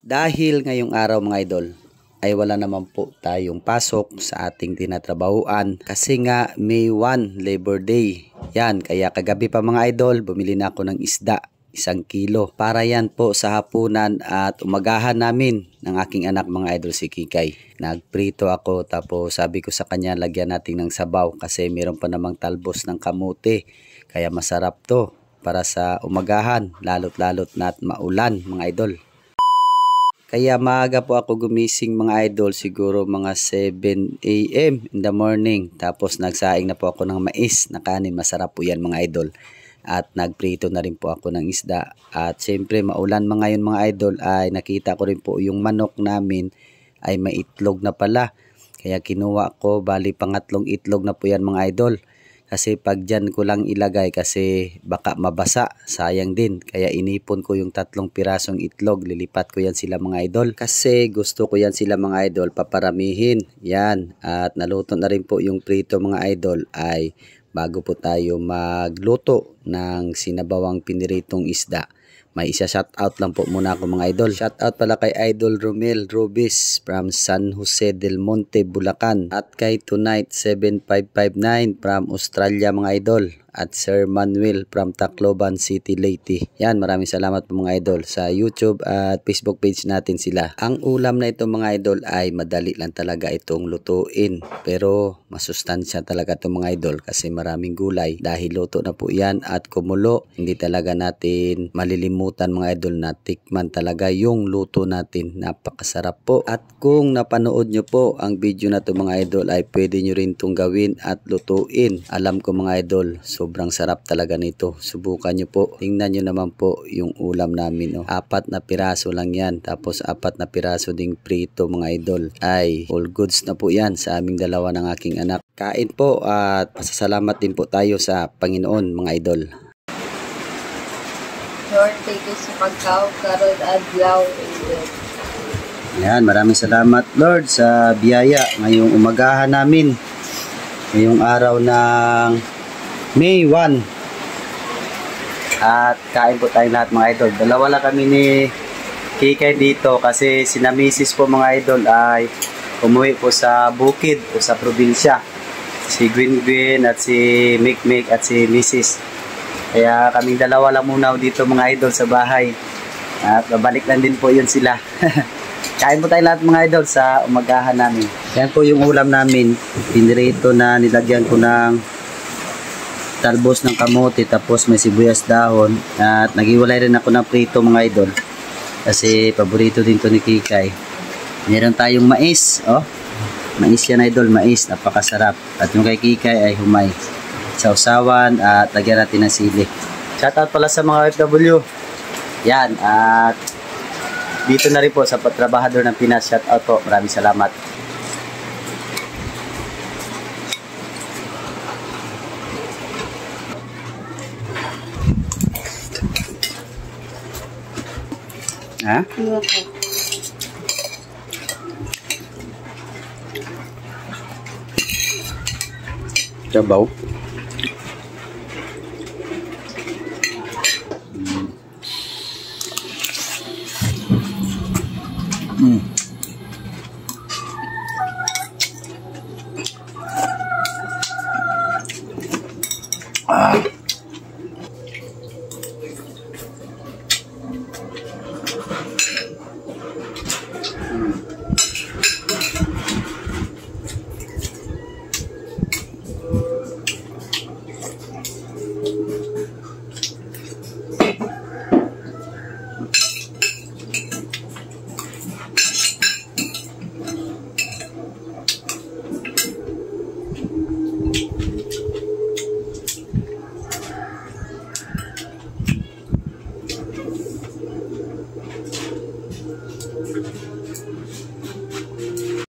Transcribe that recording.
Dahil ngayong araw mga idol ay wala naman po tayong pasok sa ating tinatrabahuan kasi nga May 1 Labor Day. Yan, kaya kagabi pa mga idol bumili na ako ng isda, 1 kilo. Para yan po sa hapunan at umagahan namin ng aking anak mga idol si Kikay. Nagprito ako tapos sabi ko sa kanya lagyan natin ng sabaw kasi meron pa namang talbos ng kamote. Kaya masarap to para sa umagahan lalot na maulan mga idol. Kaya maaga po ako gumising mga idol, siguro mga 7 AM in the morning. Tapos nagsaing na po ako ng mais na kanin, masarap po yan mga idol. At nagprito na rin po ako ng isda. At siyempre maulan mga ngayon mga idol ay nakita ko rin po yung manok namin ay may itlog na pala. Kaya kinuha ko, bali pangatlong itlog na po yan mga idol. Kasi pag dyan ko lang ilagay kasi baka mabasa, sayang din. Kaya inipon ko yung 3 pirasong itlog, lilipat ko yan sila mga idol. Kasi gusto ko yan sila mga idol, paparamihin. Yan, at naluto na rin po yung prito mga idol ay bago po tayo magluto ng sinabawang piniritong isda. May isa shoutout lang po muna ako mga idol. Shoutout pala kay Idol Romel Robis from San Jose del Monte, Bulacan. At kay Tonight 7559 from Australia mga idol. At Sir Manuel from Tacloban City, Leyte. Yan, maraming salamat po mga idol. Sa YouTube at Facebook page natin sila. Ang ulam na ito mga idol ay madali lang talaga itong lutuin. Pero masustansya talaga ito mga idol kasi maraming gulay. Dahil luto na po yan at kumulo, hindi talaga natin malilimutan mga idol na tikman talaga yung luto natin. Napakasarap po. At kung napanood nyo po ang video na ito mga idol ay pwede nyo rin itong gawin at lutuin. Alam ko mga idol, sobrang sarap talaga nito. Subukan nyo po. Tingnan nyo naman po yung ulam namin. 4 na piraso lang yan. Tapos 4 na piraso ding prito mga idol. Ay, all goods na po yan sa aming dalawa ng aking anak. Kain po at pasasalamat din po tayo sa Panginoon mga idol. Lord, thank you sa pagkaw, karon adlaw. Ayan, maraming salamat Lord sa biyaya ngayong umagahan namin. Ngayong araw ng May 1. At kain po tayo lahat mga idol. Dalawa lang kami ni Kikay dito kasi si na Mrs. po mga idol ay umuwi po sa bukid o sa probinsya. Si Gwyn at si Mikmik at si Mrs. Kaya kaming dalawa lang muna dito mga idol sa bahay. At babalik lang din po yun sila. Kain po tayo lahat mga idol sa umagahan namin. Yan po yung ulam namin. Pinirito na nilagyan ko ng talbos ng kamote tapos may sibuyas dahon. At nagiwalay rin ako ng prito mga idol. Kasi paborito din to ni Kikay. Meron tayong mais. Oh, mais yan idol, mais. Napakasarap. At yung kay Kikay ay humay. Sausawan at lagyan natin ng sili. Shoutout pala sa mga OFW. Yan, at dito na rin po sa patrabahador ng Pinas. Shoutout po, maraming salamat. Ha? Sabaw.